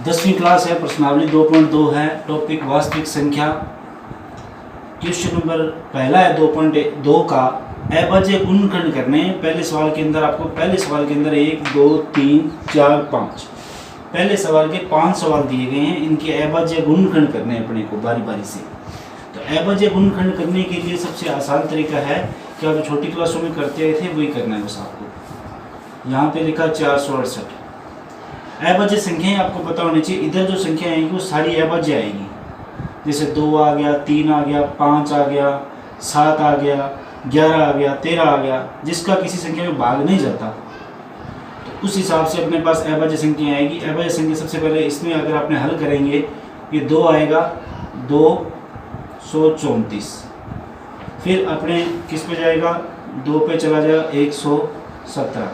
10वीं क्लास है, प्रश्नावली 2.2 है, टॉपिक वास्तविक संख्या। क्वेश्चन नंबर पहला है 2.2 का अभाज्य गुणनखंड करने। पहले सवाल के अंदर 1 2 3 4 5 पहले सवाल के 5 सवाल दिए गए हैं। इनके अभाज्य गुणनखंड करने अपने को बारी बारी से। तो अभाज्य गुणनखंड करने के लिए सबसे आसान तरीका है कि आप छोटी क्लासों में करते थे वही करना है बस आपको। यहाँ पे लिखा 468। अभाज्य संख्याएं आपको पता होनी चाहिए। इधर जो संख्या आएगी वो सारी अभाज्य आएगी। जैसे 2 आ गया, 3 आ गया, 5 आ गया, 7 आ गया, 11 आ गया, 13 आ गया, जिसका किसी संख्या में भाग नहीं जाता तो उस हिसाब से अपने पास अभाज्य संख्या आएगी। अभाज्य संख्या सबसे पहले इसमें अगर आपने हल करेंगे ये 2 आएगा 234। फिर अपने किस पे जाएगा, 2 पे चला जाएगा 117।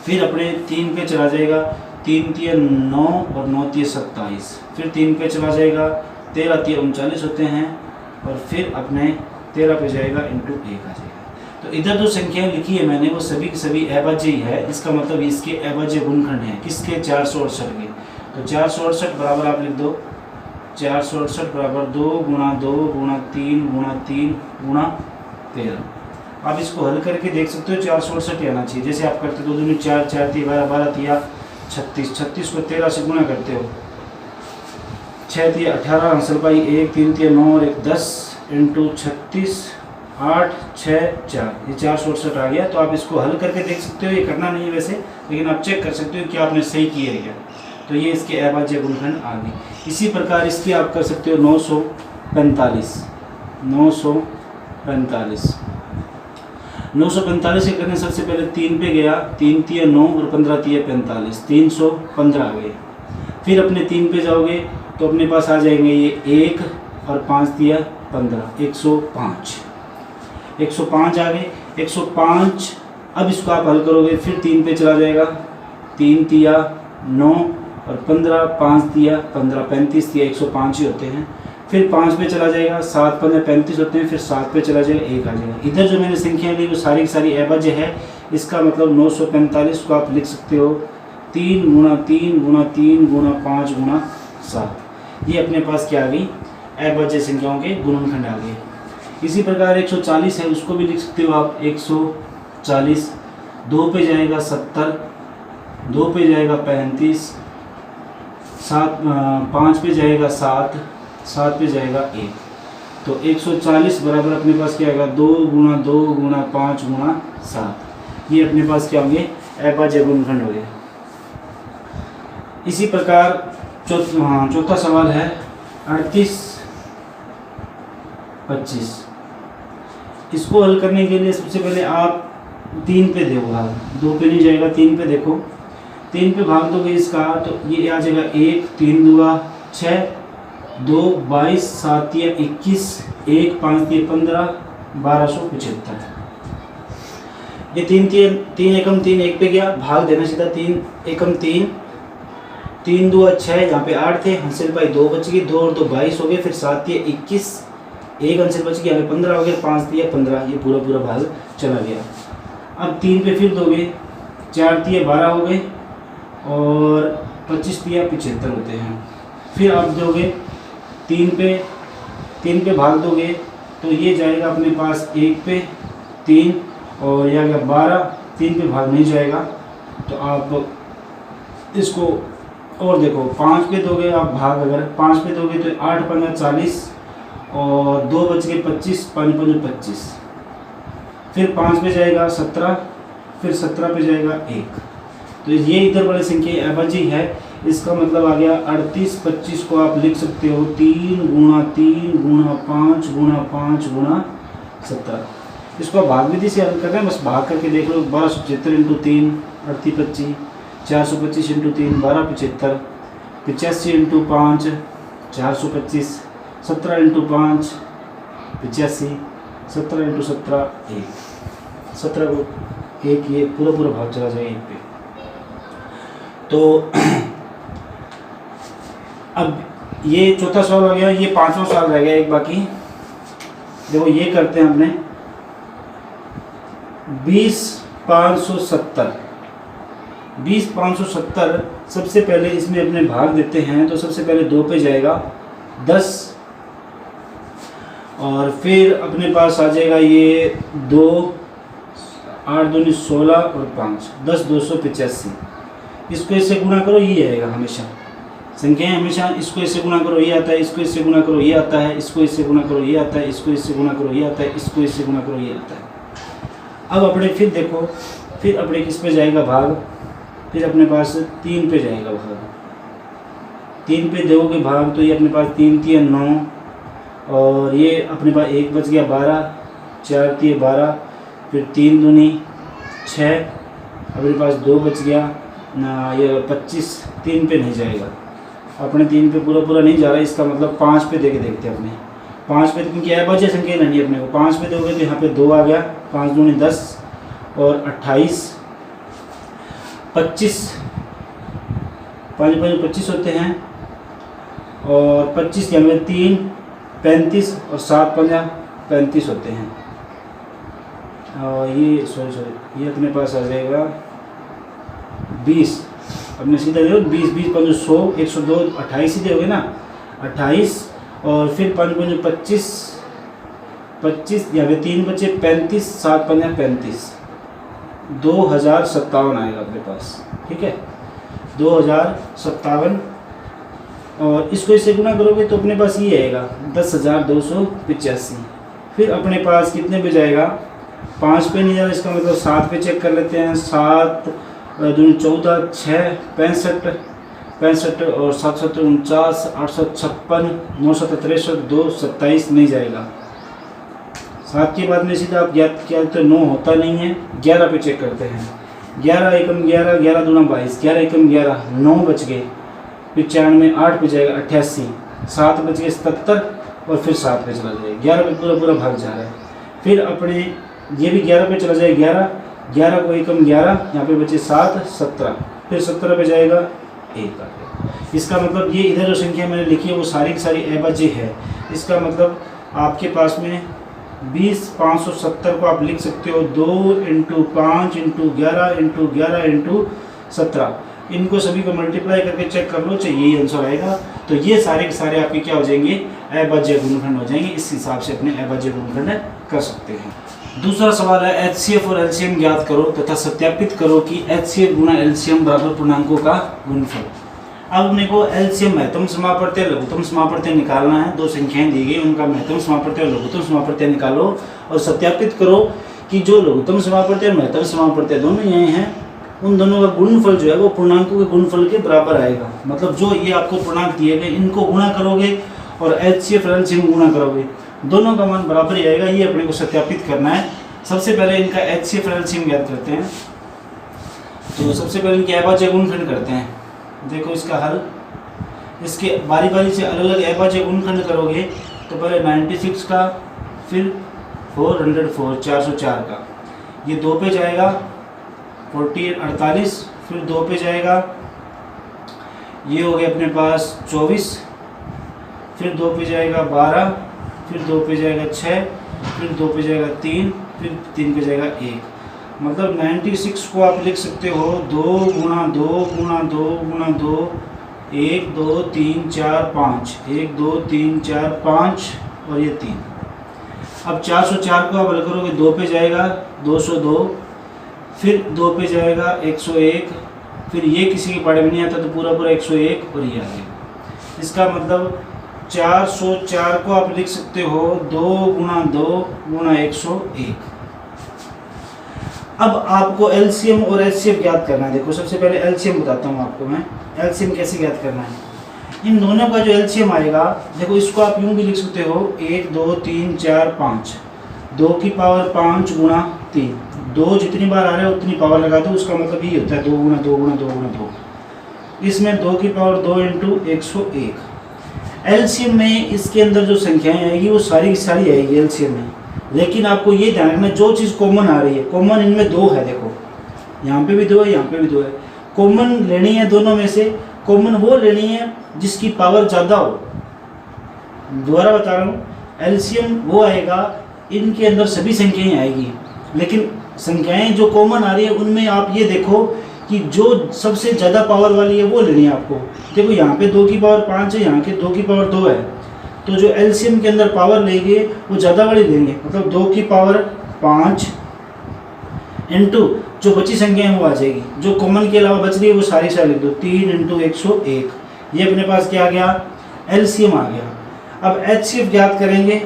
फिर अपने 3 पे चला जाएगा, 3 तिया 9 और 9 तिया 27। फिर 3 पे चला जाएगा, 13 तिया 39 होते हैं। और फिर अपने 13 पे जाएगा इंटू 1 आ जाएगा। तो इधर जो संख्याएं लिखी है मैंने वो सभी की सभी अभाज्य ही है। इसका मतलब इसके अभाज्य गुणनखंड है। किसके? 468 के। तो 468 बराबर आप लिख दो 468 बराबर 2 गुणा 2 गुणा 3 गुणा 3 गुणा 13। आप इसको हल करके देख सकते हो 468 आना चाहिए। जैसे आप करते 2 दूनी 4, 4 तिया 12, 12 तिया 36, 36 को 13 से गुणा करते हो, 6 तिया 18, आंसर पाई 1, 3 तिया 9 और 1 10 इंटू 36 8 6 4, ये 468 आ गया। तो आप इसको हल करके देख सकते हो। ये करना नहीं है वैसे, लेकिन आप चेक कर सकते हो कि आपने सही किया है क्या। तो ये इसके अभाज्य गुणनखंड आ गए। इसी प्रकार इसकी आप कर सकते हो 945। 945 के करने सबसे पहले 3 पे गया, 3 तिया 9 और 15 तिया 45, 315 आ गए। फिर अपने 3 पे जाओगे तो अपने पास आ जाएंगे ये 1 और 5 तिया 15, 105। 105 आ गए। 105 अब इसको आप हल करोगे, फिर 3 पे चला जाएगा, 3 तिया 9 और 15, 5 तिया 15, 35 तिया 105 ही होते हैं। फिर 5 पे चला जाएगा, 7 15 35 होते हैं। फिर 7 पे चला जाएगा, 1 आ जाएगा। इधर जो मैंने संख्या ली वो सारी की सारी अभाज्य है। इसका मतलब 945 को आप लिख सकते हो 3 गुणा 3 गुणा 3 गुणा 5 गुणा 7। ये अपने पास क्या आ गई? अभाज्य संख्याओं के गुणनखंड आ गए। इसी प्रकार 140 है, उसको भी लिख सकते हो आप 140। 2 पे जाएगा 70, 2 पे जाएगा 35, 5 पे जाएगा 7, 7 पे जाएगा 1। तो 140 बराबर अपने पास क्या आएगा? 2 गुणा 2 गुणा 5 गुणा 7। ये अपने पास क्या होंगे? अभाज्य गुणनखंड हो गए। इसी प्रकार चौथा सवाल है 38 25। इसको हल करने के लिए सबसे पहले आप 3 पे देखो भाग, 2 पे नहीं जाएगा, 3 पे देखो। 3 पे भाग दोगे इसका तो ये आ जाएगा 1, 3 दूगा 6, 2 22, 7 तिया 21, 1 5 तिया 15, 1275। ये 3 एकम 3 1 पे गया, भाग देना सीधा। 3 एकम 3, 3 2 6, यहाँ पे 8 थे, हासिल पाई 2 बच गई, 2 और 2 22 हो गए। फिर 7 तिया 21, 1 आंसर बच गया, 15 हो गया, 5 तिया 15, ये पूरा भाग चला गया। अब 3 पे फिर दोगे, 4 तिया 12 हो गए और 25 तिया 75 होते हैं। फिर आप दोगे 3 पे भाग दोगे तो ये जाएगा अपने पास 1 पे 3 और यह गया 12। 3 पे भाग नहीं जाएगा तो आप इसको और देखो 5 पे दोगे आप भाग, अगर 5 पे दोगे तो 8 15 40 और 2 बच गए 25, 5 5 25। फिर 5 पे जाएगा 17, फिर 17 पे जाएगा 1। तो ये इधर बड़ी संख्या अभाज्य है। इसका मतलब आ गया 38 25 को आप लिख सकते हो 3 गुणा 3 गुणा 5 गुणा 5 गुणा 17। इसको भाग विधि से हल कर रहे हैं, बस भाग करके देख लो। 1275 into 3 38 25, 425 into 3 1275, 85 into 5 425, 17 into 5 85, 17 into 17 1, 17 को 1, ये पूरा भाग चला जाएगा 1 पे। तो अब ये चौथा सवाल हो गया। ये 5वां सवाल रह गया एक बाकी। देखो ये करते हैं अपने 20 570 20,570 सबसे पहले इसमें अपने भाग देते हैं, तो सबसे पहले 2 पे जाएगा 10, और फिर अपने पास आ जाएगा ये 2, 8 दूनी 16 और 5, 10,285। इसको इससे गुणा करो, ये आएगा हमेशा संख्याएं, हमेशा इसको इससे गुणा करो ये आता है, इसको इससे गुणा करो ये आता है, इसको इससे गुणा करो ये आता है, इसको इससे गुणा करो ये आता है, इसको इससे गुणा करो ये आता है। अब अपने फिर देखो, फिर अपने किस पे जाएगा भाग, फिर अपने पास 3 पे जाएगा भाग। 3 पे दोगे भाग तो ये अपने पास 3 3 9, और ये अपने पास 1 बच गया 12, 4 3 12, फिर 3 दूनी 6, अपने पास 2 बच गया ना, ये 25 3 पे नहीं जाएगा, अपने 3 पे पूरा नहीं जा रहा। इसका मतलब 5 पे देके देखते हैं अपने 5 पे, क्योंकि अभाज्य संख्या लेनी है अपने को। 5 पे दोगे तो यहाँ पे 2 आ गया, 5 दूनी 10 और 28, 25, 5 5 25 होते हैं, और 25 यहाँ पे 3 35 और 7 5 35 होते हैं। और ये सॉरी ये अपने पास आ जाएगा 20, अपने सीधा देखो 20 20 5 100 102 28 ही दोगे ना, 28 और फिर 5 5 25 25, यहाँ पे 3 बचे 35, 7 5 35, 2057 आएगा अपने पास, ठीक है 2057। और इसको इससे गुणा करोगे तो अपने पास ये आएगा 10,285। फिर अपने पास कितने पे जाएगा, 5 पे नहीं जा रहा, इसका मतलब 7 पे चेक कर लेते हैं। 7 दूनी 14, 6 65 65 और 7 7 49, 856, 9 7 63, 2 27 नहीं जाएगा। 7 के बाद में सीधा आप ज्ञात किया तो 9 होता नहीं है, 11 पे चेक करते हैं। 11 एकम 11, 11 दूना 22, 11 एकम 11, 9 बच गए, 95, 8 पे जाएगा 88, 7 बच गए 77 और फिर 7 पे चला जाएगा, 11 पे पूरा भाग जा रहा है। फिर अपने ये भी 11 पे चला जाएगा, 11 को एकम 11, यहाँ पे बचे 7 17, फिर 17 पे जाएगा 1 आ गया। इसका मतलब ये इधर जो संख्या मैंने लिखी है वो सारी की सारी अभाज्य है। इसका मतलब आपके पास में 20,570 को आप लिख सकते हो 2 × 5 × 11 × 11 × 17। इनको सभी को मल्टीप्लाई करके चेक कर लो, चाहिए यही आंसर आएगा। तो ये सारे के सारे आपके क्या हो जाएंगे, अभाज्य गुणनखंड हो जाएंगे। इस हिसाब से अपने अभाज्य गुणनखंड कर सकते हैं। दूसरा सवाल है HCF और LCM ज्ञात करो तथा सत्यापित करो कि HCF गुणा LCM बराबर पूर्णांकों का गुणनफल। अब अपने को LCM महत्तम समापवर्ती और लघुत्तम समापवर्ती निकालना है। 2 संख्याएं दी गई, उनका महत्तम समापवर्ती और लघुत्तम समापवर्ती निकालो और सत्यापित करो कि जो लघुत्तम समापवर्ती और महत्तम समापवर्ती दोनों यही हैं, उन दोनों का गुणनफल जो है वो पूर्णांकों के गुणनफल के बराबर आएगा। मतलब जो ये आपको पूर्णांक दिए गए इनको गुणा करोगे और HCF और LCM गुणा करोगे, दोनों का मान बराबर ही आएगा। ये अपने को सत्यापित करना है। सबसे पहले इनका HCF और LCM ज्ञात करते हैं। तो सबसे पहले इनके अभाज्य गुणनखंड करते हैं। देखो इसका हल, इसके बारी बारी से अलग अलग अभाज्य गुणनखंड करोगे तो पहले 96 का, फिर 404 404 का, ये 2 पे जाएगा 48 48, फिर 2 पे जाएगा, ये हो गया अपने पास 24, फिर 2 पे जाएगा 12, फिर 2 पे जाएगा 6, फिर 2 पे जाएगा 3, फिर 3 पे जाएगा 1। मतलब 96 को आप लिख सकते हो 2 × 2 × 2 × 2 1 2 3 4 5, 1 2 3 4 5 और ये 3। अब 404 को आप हल करोगे, 2 पे जाएगा 202, फिर 2 पे जाएगा 101, फिर ये किसी के पाड़े में नहीं आता तो पूरा 101 और ये आ गया। इसका मतलब 404 को आप लिख सकते हो 2 × 2 × 101। अब आपको LCM और HCF ज्ञात करना है। देखो सबसे पहले LCM बताता हूँ आपको मैं, LCM कैसे ज्ञात करना है। इन दोनों का जो LCM आएगा, देखो इसको आप यूँ भी लिख सकते हो 1 2 3 4 5, 2 की पावर 5 × 3, 2 जितनी बार आ रहे हो उतनी पावर लगा दो, उसका मतलब ये होता है 2 × 2 × 2 × 2। इसमें 2 की पावर 2 × 101। LCM में इसके अंदर जो संख्याएं आएगी वो सारी की सारी आएगी LCM में। लेकिन आपको ये ध्यान रखना, जो चीज़ कॉमन आ रही है, कॉमन इनमें 2 है। देखो यहाँ पे भी 2 है, यहाँ पे भी 2 है। कॉमन लेनी है दोनों में से, कॉमन वो लेनी है जिसकी पावर ज़्यादा हो। दोबारा बता रहा हूँ, LCM वो आएगा, इनके अंदर सभी संख्याएं आएगी, लेकिन संख्याएं जो कॉमन आ रही है उनमें आप ये देखो कि जो सबसे ज़्यादा पावर वाली है वो लेनी है आपको। देखो यहाँ पे 2 की पावर 5 है, यहाँ के 2 की पावर 2 है, तो जो एलसीएम के अंदर पावर लेंगे वो ज़्यादा वाली लेंगे, मतलब 2 की पावर 5 इंटू जो बची संख्या है वो आ जाएगी, जो कॉमन के अलावा बच रही है वो सारी सारी लिख दो, 3 इंटू 101। ये अपने पास क्या आ गया, एलसीएम आ गया। अब एचसीएफ ज्ञात करेंगे।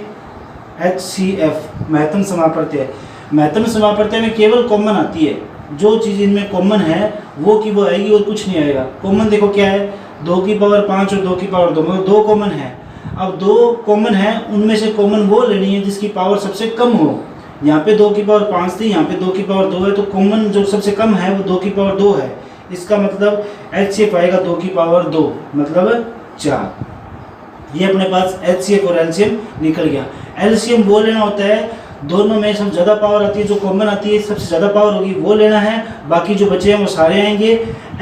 एचसीएफ महत्तम समापवर्त्य, महत्तम समापवर्त्य में केवल कॉमन आती है, जो चीज़ इनमें कॉमन है वो की वो आएगी और कुछ नहीं आएगा। कॉमन देखो क्या है, 2 की पावर 5 और 2 की पावर 2, मतलब 2 कॉमन है। अब 2 कॉमन है, उनमें से कॉमन वो लेनी है जिसकी पावर सबसे कम हो। यहाँ पे 2 की पावर 5 थी, यहाँ पे 2 की पावर 2 है, तो कॉमन जो सबसे कम है वो 2 की पावर 2 है। इसका मतलब एचसीएफ आएगा 2 की पावर 2, मतलब 4। ये अपने पास एचसीएफ और एलसीएम निकल गया। एलसीएम वो लेना होता है दोनों में सबसे ज़्यादा पावर आती है, जो कॉमन आती है सबसे ज़्यादा पावर होगी वो लेना है, बाकी जो बचे हैं वो सारे आएंगे।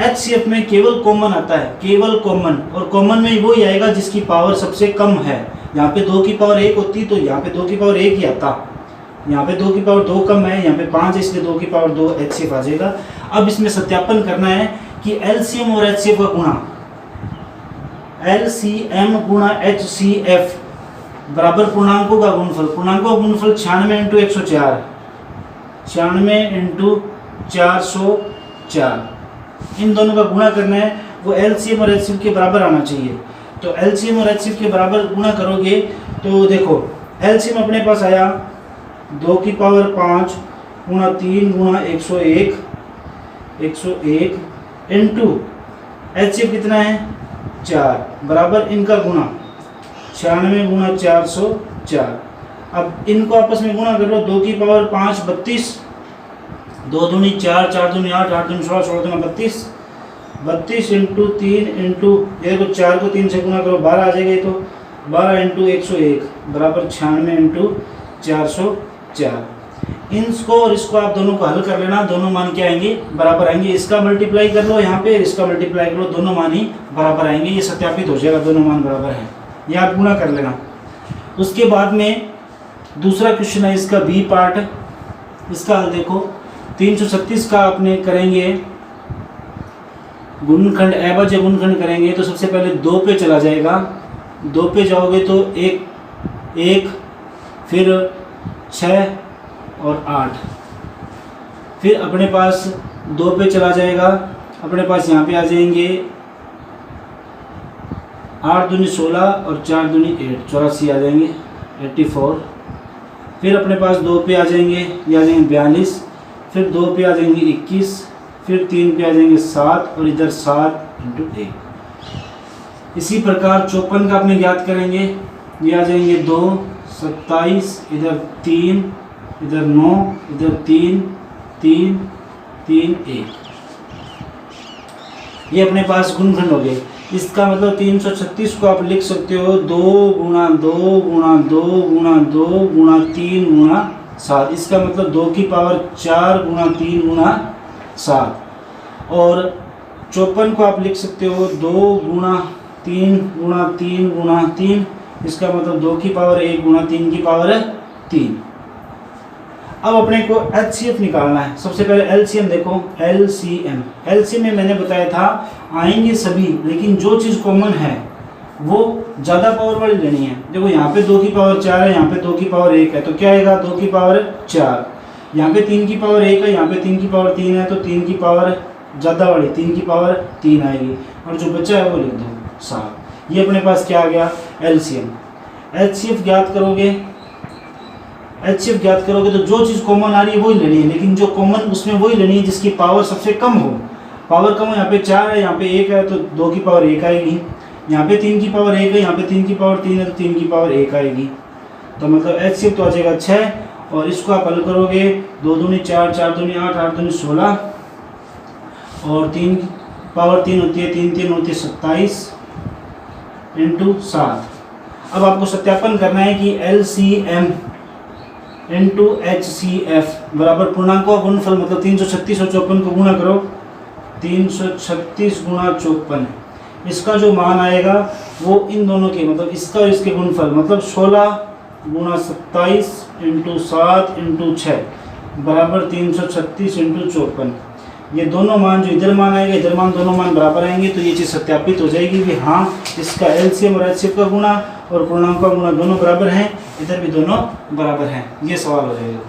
एचसीएफ में केवल कॉमन आता है, केवल कॉमन, और कॉमन में वो ही आएगा जिसकी पावर सबसे कम है। यहाँ पे 2 की पावर 1 होती तो यहाँ पे 2 की पावर 1 ही आता, यहाँ पे 2 की पावर 2 कम है, यहाँ पे 5 है, इसलिए 2 की पावर 2 एचसीएफ आ जाएगा। अब इसमें सत्यापन करना है कि एलसीएम और एचसीएफ का गुणा, एलसीएम गुणा एचसीएफ बराबर पूर्णांकों का गुणनफल। पूर्णांकों का गुणनफल 96 इंटू 104, 96 इंटू 404, इन दोनों का गुणा करना है, वो एलसीएम और एचसीएफ के बराबर आना चाहिए। तो एलसीएम और एचसीएफ के बराबर गुणा करोगे तो देखो एलसीएम अपने पास आया 2 की पावर 5 गुणा 3 गुणा 101 इंटू एचसीएफ कितना है 4, बराबर इनका गुणा 96 गुणा 404। अब इनको आपस में गुणा कर लो, 2 की पावर 5 32, 2 दूनी 4, 4 दूनी 8, 8 दूनी 16, 16 दूनी 32, 32 इंटू 3 इंटू ये तो 4 को 3 से गुणा करो 12 आ जाएगा, तो 12 इंटू 101 बराबर 96 इंटू 404। इसको और इसको आप दोनों को हल कर लेना, दोनों मान क्या आएंगे, बराबर आएंगे। इसका मल्टीप्लाई कर लो यहाँ पे, इसका मल्टीप्लाई कर लो, दोनों मान ही बराबर आएंगे। ये सत्यापित हो जाएगा, दोनों मान बराबर हैं, ये आप गुणा कर लेना। उसके बाद में दूसरा क्वेश्चन है इसका बी पार्ट, इसका हल देखो। 336 का आपने करेंगे गुणनखंड, अभाज्य गुणनखंड करेंगे तो सबसे पहले 2 पे चला जाएगा, 2 पे जाओगे तो 1 फिर 6 और 8, फिर अपने पास 2 पे चला जाएगा, अपने पास यहाँ पे आ जाएंगे 8 दूनी 16 और 4 दूनी 8, 84 आ जाएंगे, 84। फिर अपने पास 2 पे आ जाएंगे, ये आ जाएंगे 42, फिर 2 पे आ जाएंगे 21, फिर 3 पे आ जाएंगे 7 और इधर 7 इंटू 1। इसी प्रकार 54 का अपने ज्ञात करेंगे, ये आ जाएंगे 2, 27, इधर 3, इधर 9, इधर 3, 3, 3, 1। ये अपने पास गुणनखंड हो गए। इसका मतलब 336 को आप लिख सकते हो 2 गुणा 2 गुणा 2 गुणा 2 गुणा 3 गुणा 7। इसका मतलब 2 की पावर 4 गुणा 3 गुणा 7। और 54 को आप लिख सकते हो 2 गुणा 3 गुणा 3 गुणा 3। इसका मतलब 2 की पावर 1 गुणा 3 की पावर 3। अब अपने को एचसीएफ निकालना है। सबसे पहले एलसीएम देखो, एलसीएम में मैंने बताया था आएंगे सभी, लेकिन जो चीज़ कॉमन है वो ज़्यादा पावर वाली लेनी है। देखो यहाँ पे 2 की पावर 4 है, यहाँ पे 2 की पावर 1 है, तो क्या आएगा 2 की पावर 4। यहाँ पे 3 की पावर 1 है, यहाँ पे 3 की पावर 3 है, तो 3 की पावर ज़्यादा वाली 3 की पावर 3 आएगी, और जो बचा है वो लिख दो 7। ये अपने पास क्या आ गया एलसीएम। एचसीएफ ज्ञात करोगे, एचसीएफ ज्ञात करोगे तो जो चीज़ कॉमन आ रही है वही लेनी है, लेकिन जो कॉमन उसमें वही लेनी है जिसकी पावर सबसे कम हो। पावर कम हो, यहाँ पे 4 है, यहाँ पे 1 है, तो 2 की पावर 1 आएगी। यहाँ पे 3 की पावर 1 है, यहाँ पे 3 की पावर 3 है, तो 3 की पावर 1 आएगी। तो मतलब एचसीएफ तो आ जाएगा 6। और इसको आप हल करोगे 2 दूनी 4, 4 दूनी 8, 8 दूनी 16, और 3 की पावर 3 होती है, 3 3 होती है 27 इंटू 7। अब आपको सत्यापन करना है कि एलसीएम इंटू एचसीएफ बराबर पूर्णांकों का गुणनफल, मतलब 336 और 54 को गुणा करो, 336 गुणा 54। इसका जो मान आएगा वो इन दोनों के, मतलब इसका और इसके गुणनफल, मतलब 16 गुणा 27 इंटू 7 इंटू 6 बराबर 336 इंटू 54। ये दोनों मान जो इधर मान आएंगे इधर मान दोनों मान बराबर आएंगे तो ये चीज़ सत्यापित हो जाएगी कि हाँ इसका एलसीएम और एचसीएफ का गुणा और पूर्णांक का गुणा दोनों बराबर हैं, इधर भी दोनों बराबर हैं। ये सवाल हो जाएगा।